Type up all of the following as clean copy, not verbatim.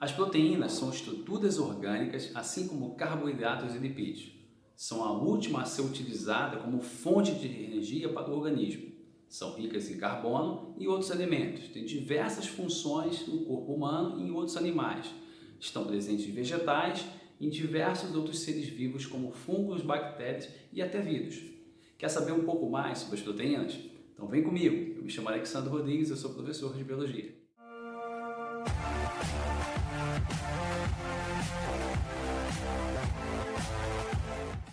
As proteínas são estruturas orgânicas, assim como carboidratos e lipídios. São a última a ser utilizada como fonte de energia para o organismo. São ricas em carbono e outros elementos. Têm diversas funções no corpo humano e em outros animais. Estão presentes em vegetais e em diversos outros seres vivos, como fungos, bactérias e até vírus. Quer saber um pouco mais sobre as proteínas? Então vem comigo. Eu me chamo Alexandre Rodrigues, eu sou professor de Biologia.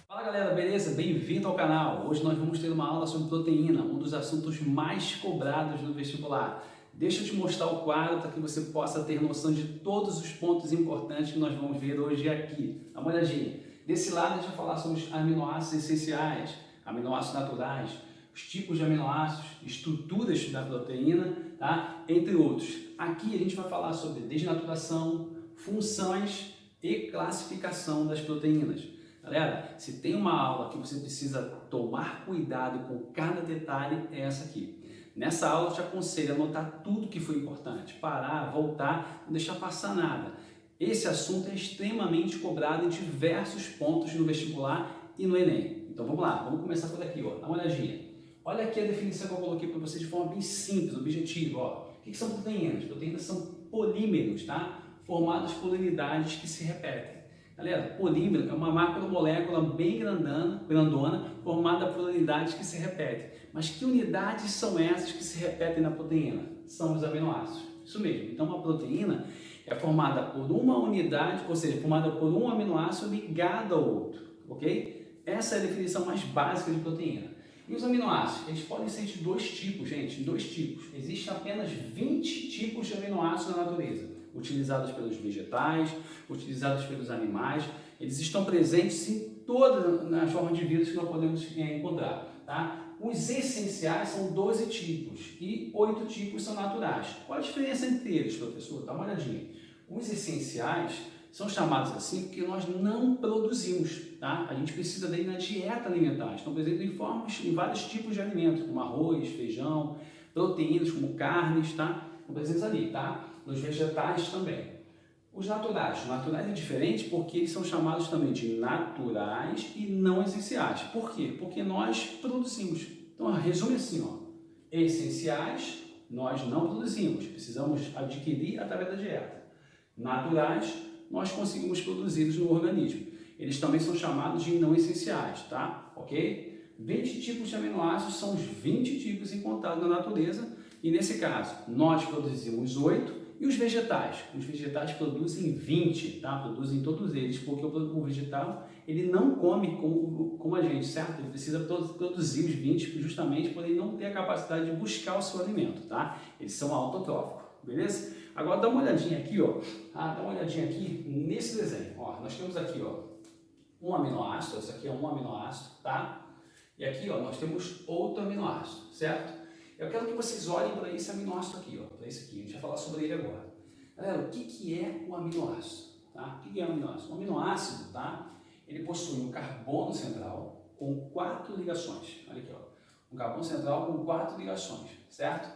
Fala galera, beleza? Bem-vindo ao canal! Hoje nós vamos ter uma aula sobre proteína, um dos assuntos mais cobrados no vestibular. Deixa eu te mostrar o quadro para que você possa ter noção de todos os pontos importantes que nós vamos ver hoje aqui. Dá uma olhadinha. Desse lado a gente vai falar sobre os aminoácidos essenciais, aminoácidos naturais, os tipos de aminoácidos, estruturas da proteína, tá? Entre outros. Aqui a gente vai falar sobre desnaturação, funções e classificação das proteínas. Galera, se tem uma aula que você precisa tomar cuidado com cada detalhe, é essa aqui. Nessa aula eu te aconselho a anotar tudo que foi importante, parar, voltar, não deixar passar nada. Esse assunto é extremamente cobrado em diversos pontos no vestibular e no Enem. Então vamos lá, vamos começar por aqui, ó. Dá uma olhadinha. Olha aqui a definição que eu coloquei para você de forma bem simples, objetiva. Ó. O que são proteínas? Proteínas são polímeros, tá? Formados por unidades que se repetem. Galera, polímero é uma macromolécula bem grandona, formada por unidades que se repetem. Mas que unidades são essas que se repetem na proteína? São os aminoácidos. Isso mesmo. Então, uma proteína é formada por uma unidade, ou seja, formada por um aminoácido ligado ao outro, ok? Essa é a definição mais básica de proteína. E os aminoácidos? Eles podem ser de dois tipos, gente, dois tipos. Existem apenas 20 tipos de aminoácidos na natureza, utilizados pelos vegetais, utilizados pelos animais. Eles estão presentes em todas as formas de vida que nós podemos encontrar, tá? Os essenciais são 12 tipos e 8 tipos são naturais. Qual a diferença entre eles, professor? Dá uma olhadinha. Os essenciais são chamados assim porque nós não produzimos, tá? A gente precisa dele na dieta alimentar. Estão presentes em vários tipos de alimentos, como arroz, feijão, proteínas como carnes, tá? Estão presentes ali, tá? Nos vegetais também. Os naturais é diferente porque eles são chamados também de naturais e não essenciais. Por quê? Porque nós produzimos. Então, resume assim, ó. Essenciais, nós não produzimos, precisamos adquirir através da dieta. Naturais, nós conseguimos produzi-los no organismo. Eles também são chamados de não essenciais, tá? Ok? 20 tipos de aminoácidos são os 20 tipos encontrados na natureza e, nesse caso, nós produzimos 8. E os vegetais? Os vegetais produzem 20, tá? Produzem todos eles, porque o vegetal ele não come como a gente, certo? Ele precisa produzir os 20 justamente por ele não ter a capacidade de buscar o seu alimento, tá? Eles são autotróficos, beleza? Agora dá uma olhadinha aqui, ó. Dá uma olhadinha aqui nesse desenho. Ó, nós temos aqui, ó, um aminoácido, esse aqui é um aminoácido, tá? E aqui, ó, nós temos outro aminoácido, certo? Eu quero que vocês olhem para esse aminoácido aqui, ó, para esse aqui, a gente vai falar sobre ele agora. Galera, o que é o aminoácido? Tá? O que é o aminoácido? O aminoácido, tá? Ele possui um carbono central com 4 ligações. Olha aqui, ó, um carbono central com 4 ligações, certo?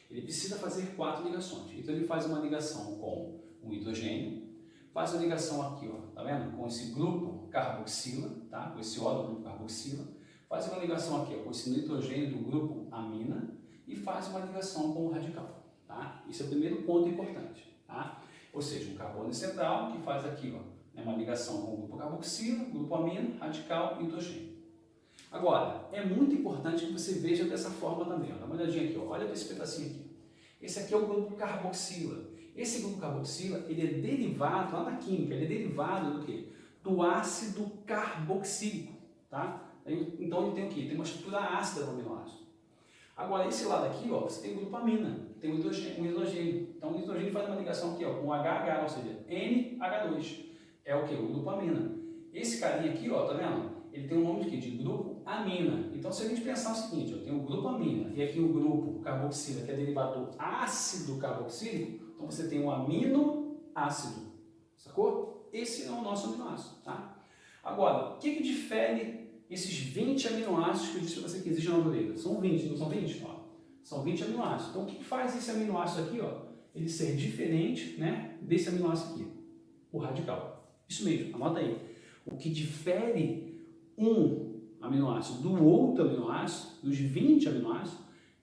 Ele precisa fazer 4 ligações. Então ele faz uma ligação com o hidrogênio, faz uma ligação aqui, ó, tá vendo? Com esse grupo carboxila, tá? Com esse O do grupo carboxila, faz uma ligação aqui, ó, com esse nitrogênio do grupo amina, e faz uma ligação com o radical, tá? Esse é o primeiro ponto importante, tá? Ou seja, um carbono central que faz aqui, ó, uma ligação com o grupo carboxila, grupo amino, radical e hidrogênio. Agora, é muito importante que você veja dessa forma também, ó. Dá uma olhadinha aqui, ó. Olha para esse pedacinho aqui. Esse aqui é o grupo carboxila. Esse grupo carboxila, ele é derivado, lá na química, ele é derivado do quê? Do ácido carboxílico, tá? Então ele tem o quê? Tem uma estrutura ácida no aminoácido. Agora, esse lado aqui, ó, você tem o grupo amina, tem um hidrogênio. Então, o hidrogênio faz uma ligação aqui, ó, com HH, ou seja, NH2. É o que? O grupo amina. Esse carinha aqui, ó, tá vendo? Ele tem um nome de quê? De grupo amina. Então, se a gente pensar o seguinte, ó, tem o grupo amina e aqui o grupo carboxila, que é derivado do ácido carboxílico, então você tem um aminoácido. Sacou? Esse é o nosso aminoácido, tá? Agora, o que difere esses 20 aminoácidos que eu disse para você que existem na natureza? São 20, não são 20? Ó, são 20 aminoácidos. Então, o que faz esse aminoácido aqui, ó? ele ser diferente, né, desse aminoácido aqui, o radical. Isso mesmo, anota aí. O que difere um aminoácido do outro aminoácido, dos 20 aminoácidos,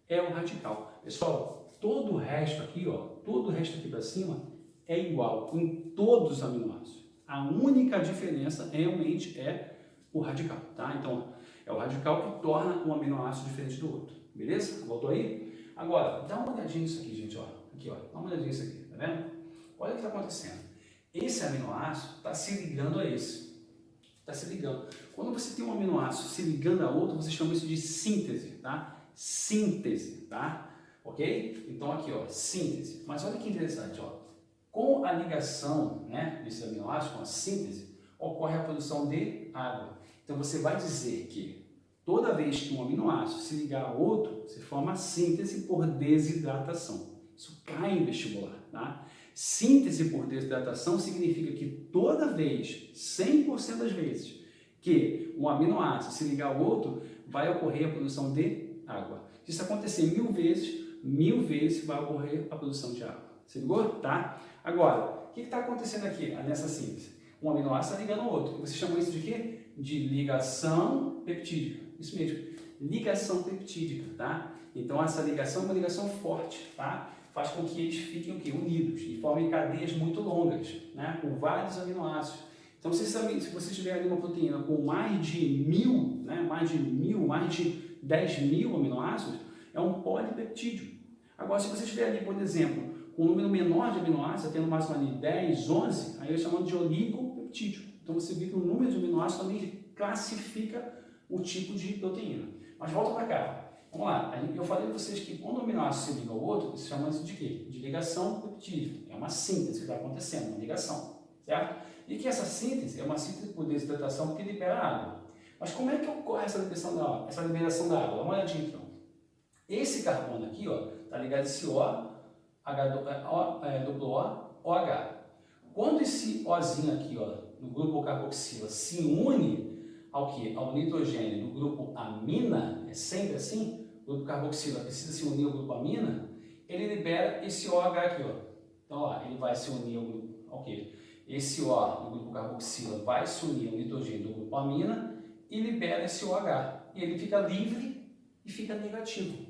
é o radical. Pessoal, todo o resto aqui, ó, todo o resto aqui para cima é igual em todos os aminoácidos. A única diferença realmente é o radical, tá? Então, é o radical que torna um aminoácido diferente do outro. Beleza? Voltou aí? Agora, dá uma olhadinha nisso aqui, gente, ó. Aqui, ó. Dá uma olhadinha nisso aqui, tá vendo? Olha o que está acontecendo. Esse aminoácido está se ligando a esse. Está se ligando. Quando você tem um aminoácido se ligando a outro, você chama isso de síntese, tá? Síntese, tá? Ok? Então, aqui, ó, síntese. Mas olha que interessante, ó. Com a ligação, né, desse aminoácido, com a síntese, ocorre a produção de água. Então, você vai dizer que toda vez que um aminoácido se ligar a outro, se forma síntese por desidratação. Isso cai em vestibular, tá? Síntese por desidratação significa que toda vez, 100% das vezes, que um aminoácido se ligar ao outro, vai ocorrer a produção de água. Se isso acontecer 1000 vezes vai ocorrer a produção de água. Você ligou? Tá? Agora, o que está acontecendo aqui nessa síntese? Um aminoácido está ligando ao outro. Você chama isso de quê? De ligação peptídica. Isso mesmo, ligação peptídica, tá? Então essa ligação é uma ligação forte, tá? Faz com que eles fiquem o quê? Unidos e formem cadeias muito longas, né? Com vários aminoácidos. Então se você tiver ali uma proteína com mais de 1000, né? mais de 10.000 aminoácidos, é um polipeptídeo. Agora se você tiver ali, por exemplo, com um número menor de aminoácidos, tendo no máximo ali 10, 11, aí é chamado de oligopeptídeo. Então você vê que o número de aminoácidos também classifica o tipo de proteína. Mas volta para cá. Vamos lá. Eu falei para vocês que quando um aminoácido se liga ao outro, se chama isso de quê? De ligação peptídica. É uma síntese que está acontecendo, uma ligação. Certo? E que essa síntese é uma síntese por desidratação porque libera água. Mas como é que ocorre essa liberação da água? Dá uma olhadinha então. Esse carbono aqui está ligado a esse O, OH. Quando esse Ozinho aqui, no grupo carboxila, se une ao que? Ao nitrogênio do grupo amina, é sempre assim, o grupo carboxila precisa se unir ao grupo amina, ele libera esse OH aqui, Então, ele vai se unir ao grupo, ok? Esse O do grupo carboxila vai se unir ao nitrogênio do grupo amina e libera esse OH. E ele fica livre e fica negativo.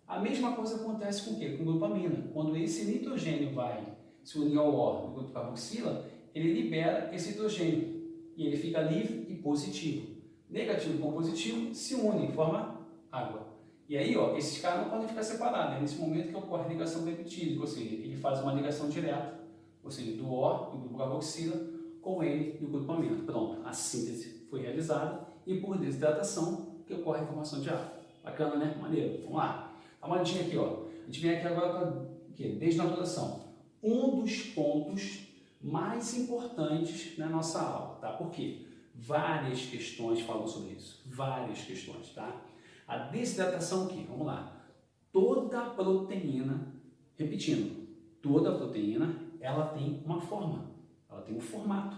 A mesma coisa acontece com o quê? Com o grupo amina. Quando esse nitrogênio vai se unir ao O do grupo carboxila, ele libera esse hidrogênio e ele fica livre e positivo. Negativo com positivo se unem e forma água. E aí, esses caras não podem ficar separados. É nesse momento que ocorre a ligação peptídica, ou seja, ele faz uma ligação direta, ou seja, do O do grupo carboxila com N do grupo amina. Pronto, a síntese foi realizada e por desidratação que ocorre a formação de água. Bacana, né? Maneiro. Vamos lá. Dá uma olhadinha aqui, A gente vem aqui agora para o quê? Desnaturação. Um dos pontos mais importantes na nossa aula, tá? Por quê? Várias questões falam sobre isso. Várias questões, tá? A desidratação aqui, vamos lá. Toda proteína, repetindo, toda proteína, ela tem uma forma, ela tem um formato.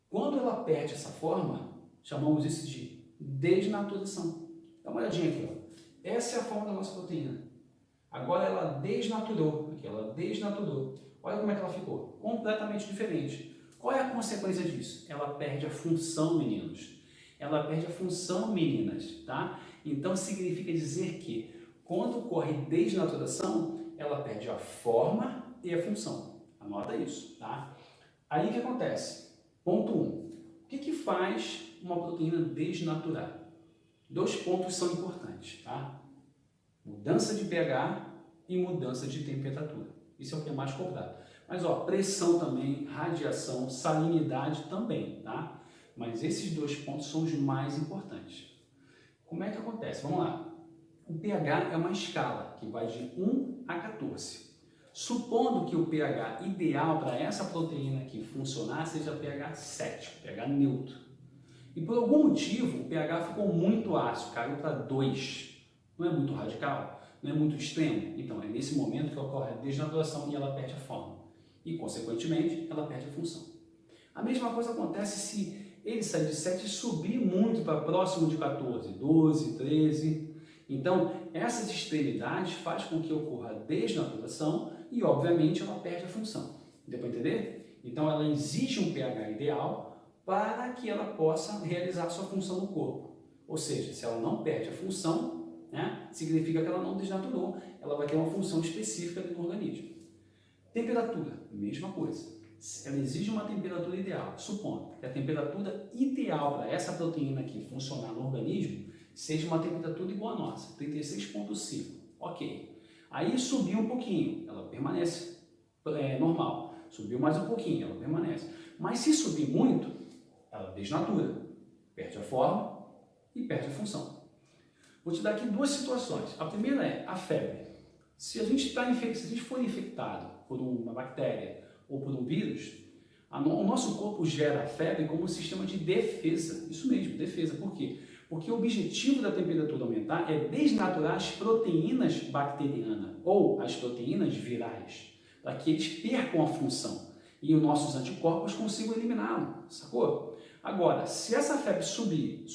Quando ela perde essa forma, chamamos isso de desnaturação. Dá uma olhadinha aqui, Essa é a forma da nossa proteína. Agora ela desnaturou, aqui ela desnaturou. Olha como é que ela ficou, completamente diferente. Qual é a consequência disso? Ela perde a função, meninos. Ela perde a função, meninas, tá? Então significa dizer que quando ocorre desnaturação, ela perde a forma e a função. Anota isso, tá? Aí o que acontece? Ponto 1. O que faz uma proteína desnaturar? 2 pontos são importantes, tá? Mudança de pH e mudança de temperatura. Isso é o que é mais cobrado. Mas, pressão também, radiação, salinidade também, tá? Mas esses 2 pontos são os mais importantes. Como é que acontece? Vamos lá. O pH é uma escala que vai de 1 a 14. Supondo que o pH ideal para essa proteína aqui funcionar seja pH 7, pH neutro. E por algum motivo o pH ficou muito ácido, caiu para 2. Não é muito radical? Não é muito extremo? Então é nesse momento que ocorre a desnaturação e ela perde a forma. E consequentemente ela perde a função. A mesma coisa acontece se ele sair de 7 e subir muito para próximo de 14, 12, 13. Então essas extremidades fazem com que ocorra a desnaturação e, obviamente, ela perde a função. Deu para entender? Então, ela exige um pH ideal para que ela possa realizar a sua função no corpo. Ou seja, se ela não perde a função, né, significa que ela não desnaturou, ela vai ter uma função específica dentro do organismo. Temperatura, mesma coisa. Ela exige uma temperatura ideal, supondo que a temperatura ideal para essa proteína aqui funcionar no organismo seja uma temperatura igual à nossa, 36,5. Ok. Aí subiu um pouquinho, ela permanece normal. Subiu mais um pouquinho, ela permanece. Mas se subir muito, ela desnatura, perde a forma e perde a função. Vou te dar aqui duas situações. A primeira é a febre. Se a gente for infectado por uma bactéria ou por um vírus, o nosso corpo gera a febre como um sistema de defesa. Isso mesmo, defesa. Por quê? Porque o objetivo da temperatura aumentar é desnaturar as proteínas bacterianas ou as proteínas virais, para que eles percam a função e os nossos anticorpos consigam eliminá-lo, sacou? Agora, se essa febre subir,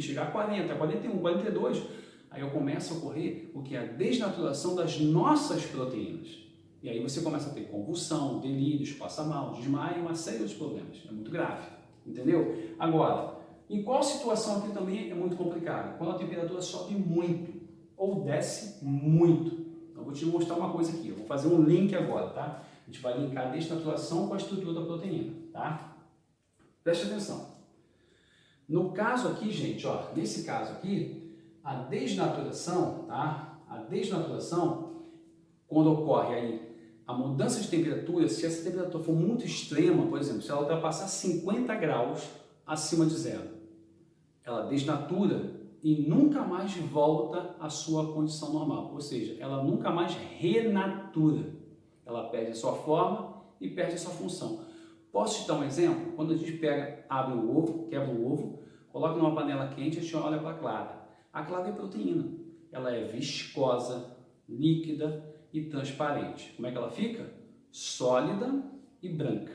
chegar a 40, 41, 42, aí começa a ocorrer o que é a desnaturação das nossas proteínas. E aí você começa a ter convulsão, delírios, passa mal, desmaio e uma série de outros problemas. É muito grave, entendeu? Agora, em qual situação aqui também é muito complicado? Quando a temperatura sobe muito ou desce muito. Então, vou te mostrar uma coisa aqui. Eu vou fazer um link agora, tá? A gente vai linkar a desnaturação com a estrutura da proteína, tá? Preste atenção. No caso aqui, gente, ó, nesse caso aqui, a desnaturação, tá? A desnaturação, quando ocorre aí a mudança de temperatura, se essa temperatura for muito extrema, por exemplo, se ela ultrapassar 50 graus acima de zero, ela desnatura e nunca mais volta à sua condição normal, ou seja, ela nunca mais renatura. Ela perde a sua forma e perde a sua função. Posso te dar um exemplo? Quando a gente abre o ovo, quebra o ovo, coloca numa panela quente e a gente olha para a clara. A clara é proteína. Ela é viscosa, líquida e transparente. Como é que ela fica? Sólida e branca,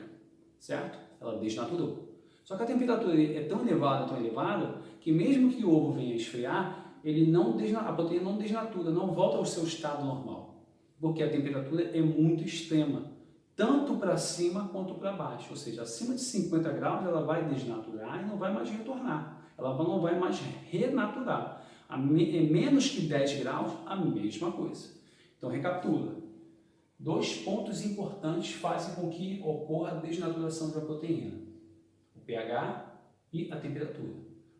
certo? Ela desnaturou. Só que a temperatura é tão elevada, que mesmo que o ovo venha a esfriar, a proteína não desnatura, não volta ao seu estado normal, porque a temperatura é muito extrema, tanto para cima quanto para baixo, ou seja, acima de 50 graus ela vai desnaturar e não vai mais retornar, ela não vai mais renaturar. Menos que 10 graus, a mesma coisa. Então, recapitula. Dois pontos importantes fazem com que ocorra a desnaturação da proteína: o pH e a temperatura.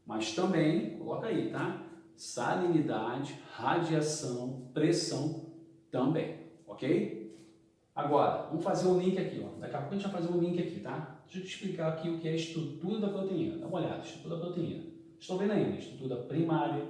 Mas também, coloca aí, tá? Salinidade, radiação, pressão também, ok? Agora, vamos fazer um link aqui, ó. Daqui a pouco a gente vai fazer um link aqui, tá? Deixa eu te explicar aqui o que é a estrutura da proteína. Dá uma olhada, estrutura da proteína. Estou vendo ainda, estrutura primária,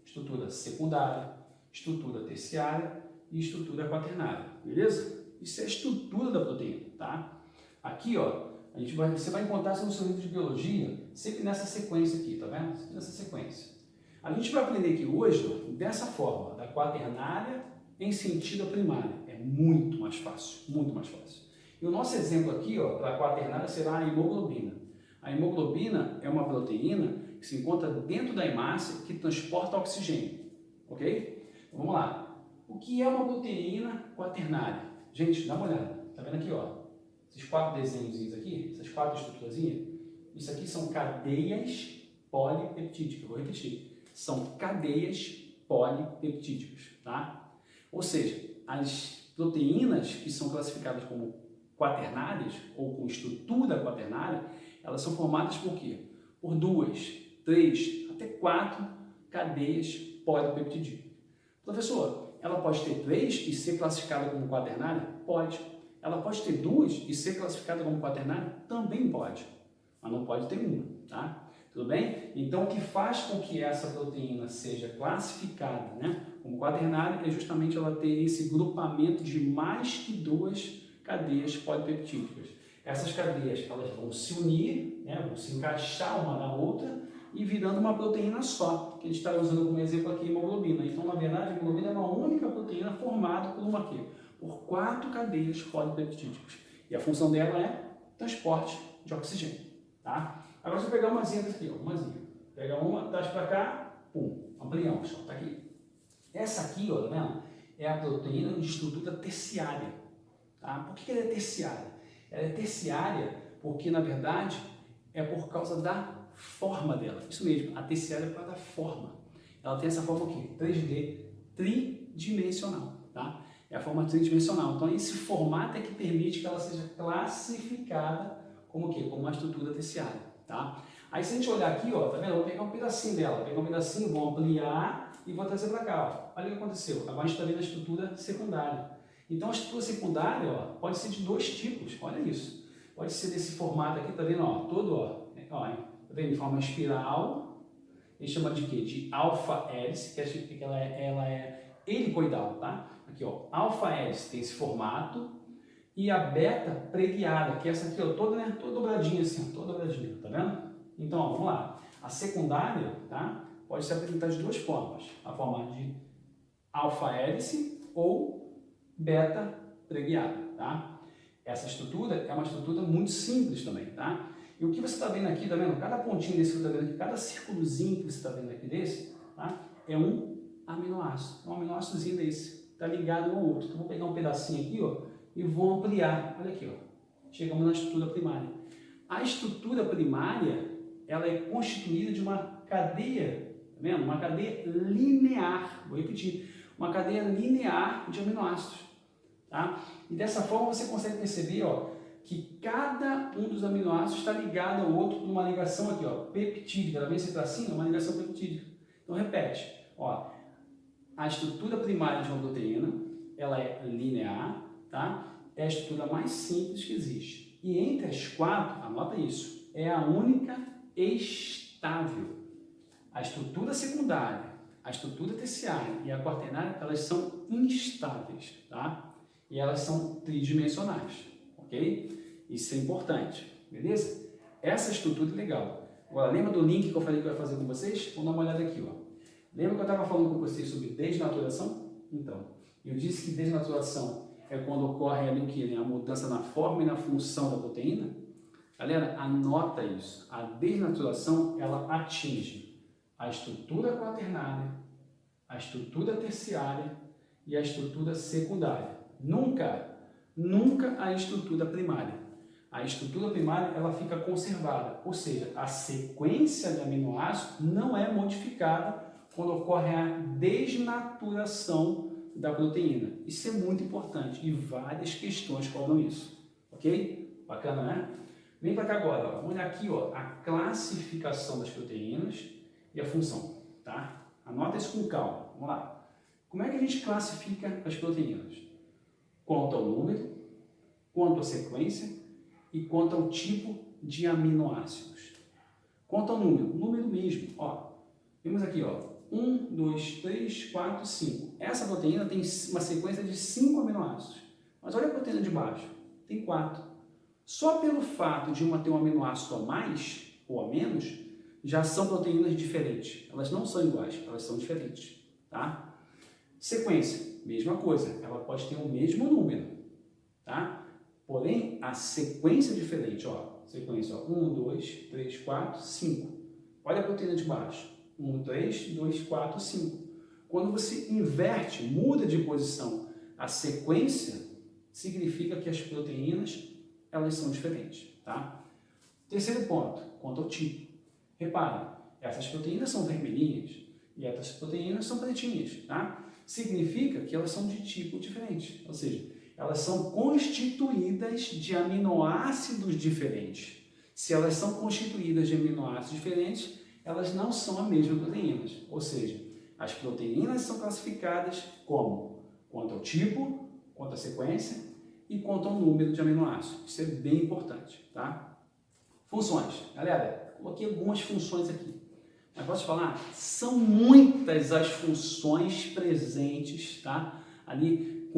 estrutura secundária, estrutura terciária e estrutura quaternária, beleza? Isso é a estrutura da proteína, tá? Aqui, ó, você vai encontrar isso no seu livro de biologia, sempre nessa sequência aqui, tá vendo? Sempre nessa sequência. A gente vai aprender aqui hoje, ó, dessa forma, da quaternária em sentido primário. É muito mais fácil, muito mais fácil. E o nosso exemplo aqui, ó, para a quaternária será a hemoglobina. A hemoglobina é uma proteína que se encontra dentro da hemácia que transporta oxigênio, ok? Então, vamos lá. O que é uma proteína quaternária? Gente, dá uma olhada. Tá vendo aqui, ó? Esses 4 desenhos aqui, essas 4 estruturazinhas, isso aqui são cadeias polipeptídicas. Eu vou repetir. São cadeias polipeptídicas, tá? Ou seja, as proteínas que são classificadas como quaternárias ou com estrutura quaternária, elas são formadas por quê? Por 2, 3, até 4 cadeias polipeptídicas. Professor, ela pode ter 3 e ser classificada como quaternária? Pode. Ela pode ter 2 e ser classificada como quaternária? Também pode. Mas não pode ter uma, tá? Tudo bem? Então, o que faz com que essa proteína seja classificada, né, como quaternária é justamente ela ter esse grupamento de mais que 2 cadeias polipeptídicas. Essas cadeias elas vão se unir, né, vão se encaixar uma na outra e virando uma proteína só, que a gente está usando como exemplo aqui a hemoglobina. Então, na verdade, a hemoglobina é uma única proteína formada por uma quê? Por 4 cadeias polipeptídicas. E a função dela é transporte de oxigênio, tá? Agora você pegar umazinha aqui, ó, umazinha. Pega uma, traz para cá, pum, ampliamos, ó, tá aqui. Essa aqui, ó, tá vendo? é a proteína de estrutura terciária. Tá? Por que ela é terciária? Ela é terciária porque, na verdade, é por causa da forma dela. Isso mesmo, a terciária é por causa da forma. Ela tem essa forma aqui, 3D, tridimensional. Tá? É a forma tridimensional. Então, esse formato é que permite que ela seja classificada como o quê? Como uma estrutura terciária. Tá? Aí, se a gente olhar aqui, ó, tá vendo? Eu vou pegar um pedacinho dela, pegar um pedacinho, vou ampliar e vou trazer para cá. Ó. Olha o que aconteceu. Agora a gente está vendo a estrutura secundária. Então, a estrutura secundária, ó, pode ser de dois tipos. Olha isso. Pode ser desse formato aqui, tá vendo? Ó, todo, ó, tá vendo? De forma espiral. A gente chama de quê? De alfa-hélice, que ela é helicoidal, tá? Aqui, ó, alfa-hélice tem esse formato. E a beta preguiada, que é essa aqui, ó, toda, né, toda dobradinha assim, toda dobradinha, tá vendo? Então, ó, vamos lá. A secundária, tá, pode se apresentar de duas formas. A forma de alfa-hélice ou beta preguiada, tá? Essa estrutura é uma estrutura muito simples também, tá? E o que você está vendo aqui, tá vendo? Cada pontinho desse que você está vendo aqui, cada círculozinho que você está vendo aqui desse, tá? É um aminoácido. É um aminoácidozinho desse. Está ligado um ao outro. Então, vou pegar um pedacinho aqui, ó, e vou ampliar. Olha aqui, ó. Chegamos na estrutura primária. A estrutura primária, ela é constituída de uma cadeia, tá vendo? Uma cadeia linear. Vou repetir. Uma cadeia linear de aminoácidos. Tá? E dessa forma você consegue perceber, ó, que cada um dos aminoácidos está ligado ao outro por uma ligação aqui, ó, peptídica. Ela vem esse tracinho, uma ligação peptídica. Então repete, ó, a estrutura primária de uma proteína, ela é linear, tá? É a estrutura mais simples que existe. E entre as quatro, anota isso, é a única estável. A estrutura secundária, a estrutura terciária e a quaternária, elas são instáveis, tá? E elas são tridimensionais, ok? Isso é importante, beleza? Essa estrutura é legal. Agora, lembra do link que eu falei que eu ia fazer com vocês? Vamos dar uma olhada aqui, ó. Lembra que eu estava falando com vocês sobre desnaturação? Então, eu disse que desnaturação é quando ocorre ali o que? A mudança na forma e na função da proteína. Galera, anota isso. A desnaturação, ela atinge a estrutura quaternária, a estrutura terciária e a estrutura secundária. Nunca a estrutura primária. A estrutura primária, ela fica conservada, ou seja, a sequência de aminoácidos não é modificada quando ocorre a desnaturação da proteína. Isso é muito importante e várias questões cobram isso, ok? Bacana, né? Vem para cá agora, ó. Vamos olhar aqui, ó, a classificação das proteínas e a função, tá? Anota isso com calma, vamos lá. Como é que a gente classifica as proteínas? Quanto ao número, quanto à sequência e quanto ao tipo de aminoácidos. Quanto ao número mesmo, ó. Temos aqui, ó, 1, 2, 3, 4, 5. Essa proteína tem uma sequência de 5 aminoácidos. Mas olha a proteína de baixo, tem 4. Só pelo fato de uma ter um aminoácido a mais ou a menos, já são proteínas diferentes. Elas não são iguais, elas são diferentes, tá? Sequência, mesma coisa. Ela pode ter o mesmo número, tá? Porém, a sequência é diferente, ó. Sequência, ó, 1, 2, 3, 4, 5. Olha a proteína de baixo. 1, 3, 2, 4, 5. Quando você inverte, muda de posição a sequência, significa que as proteínas, elas são diferentes, tá? Terceiro ponto, quanto ao tipo. Repare, essas proteínas são vermelhinhas e essas proteínas são pretinhas, tá? Significa que elas são de tipo diferente, ou seja, elas são constituídas de aminoácidos diferentes. Se elas são constituídas de aminoácidos diferentes, elas não são a mesma proteína. Ou seja, as proteínas são classificadas como quanto ao tipo, quanto à sequência e quanto ao número de aminoácidos. Isso é bem importante, tá? Funções. Galera, coloquei algumas funções aqui. Mas posso falar? São muitas as funções presentes, tá? Ali,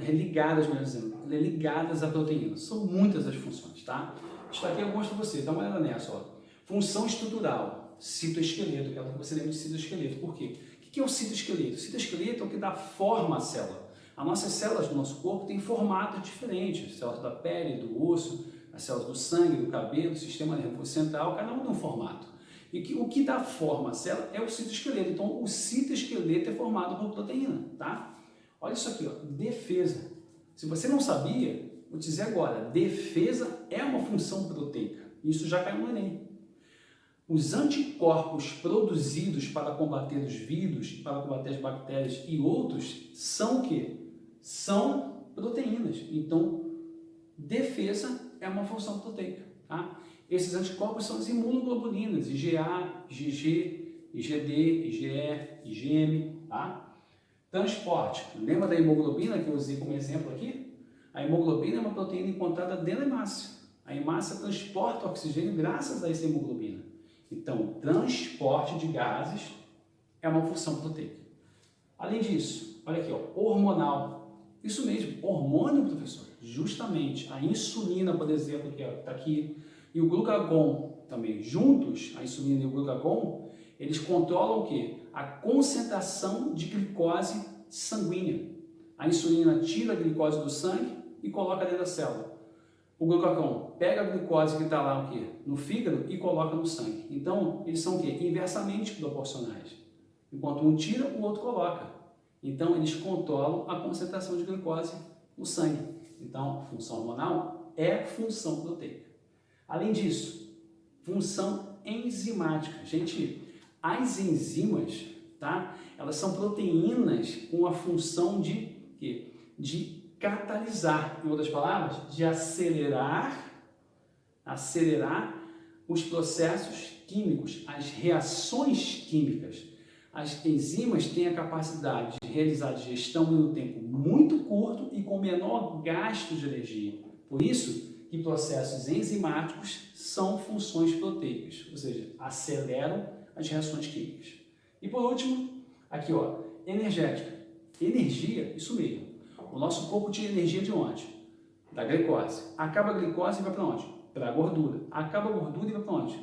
ligadas, melhor dizendo, ligadas à proteína. São muitas as funções, tá? Destaquei algumas para você, dá uma olhada nessa, ó. Função estrutural, citoesqueleto, quero que você lembre de citoesqueleto. Por quê? O que é o citoesqueleto? O citoesqueleto é o que dá forma à célula. As nossas células do nosso corpo têm formatos diferentes. As células da pele, do osso, as células do sangue, do cabelo, do sistema nervoso central, cada uma tem um formato. E o que dá forma à célula é o citoesqueleto. Então, o citoesqueleto é formado por proteína, tá? Olha isso aqui, ó, defesa. Se você não sabia, vou te dizer agora, defesa é uma função proteica. Isso já caiu no Enem. Os anticorpos produzidos para combater os vírus, para combater as bactérias e outros, são o quê? São proteínas. Então, defesa é uma função proteica. Tá? Esses anticorpos são as imunoglobulinas, IgA, IgG, IgD, IgE, IgM. Tá? Transporte. Lembra da hemoglobina que eu usei como exemplo aqui? A hemoglobina é uma proteína encontrada dentro da hemácia. A hemácia transporta oxigênio graças a essa hemoglobina. Então, transporte de gases é uma função proteica. Além disso, olha aqui, ó, hormonal. Isso mesmo, hormônio, professor. Justamente a insulina, por exemplo, que está aqui, e o glucagon também, juntos, a insulina e o glucagon, eles controlam o quê? A concentração de glicose sanguínea. A insulina tira a glicose do sangue e coloca dentro da célula. O glucagon pega a glicose que está lá o quê? No fígado e coloca no sangue. Então, eles são o quê? Inversamente proporcionais. Enquanto um tira, o outro coloca. Então, eles controlam a concentração de glicose no sangue. Então, função hormonal é função proteica. Além disso, função enzimática. Gente, as enzimas, tá? Elas são proteínas com a função de quê? De catalisar, em outras palavras, de acelerar os processos químicos, as reações químicas. As enzimas têm a capacidade de realizar a digestão em um tempo muito curto e com menor gasto de energia. Por isso que processos enzimáticos são funções proteicas, ou seja, aceleram as reações químicas. E por último, aqui ó, energética. Energia, isso mesmo. O nosso corpo tira energia de onde? Da glicose. Acaba a glicose e vai para onde? Para a gordura. Acaba a gordura e vai para onde?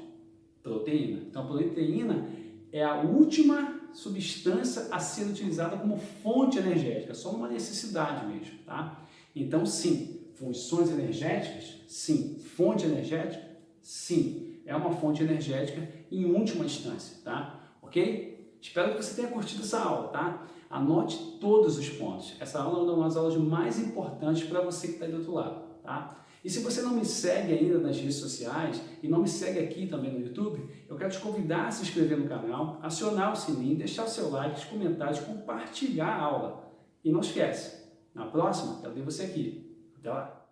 Proteína. Então a proteína é a última substância a ser utilizada como fonte energética, só uma necessidade mesmo, tá? Então sim, funções energéticas, sim. Fonte energética, sim. É uma fonte energética em última instância, tá? Ok? Espero que você tenha curtido essa aula, tá? Anote todos os pontos. Essa aula é uma das aulas mais importantes para você que está aí do outro lado, tá? E se você não me segue ainda nas redes sociais e não me segue aqui também no YouTube, eu quero te convidar a se inscrever no canal, acionar o sininho, deixar o seu like, os comentários, compartilhar a aula. E não esquece, na próxima eu vejo você aqui. Até lá!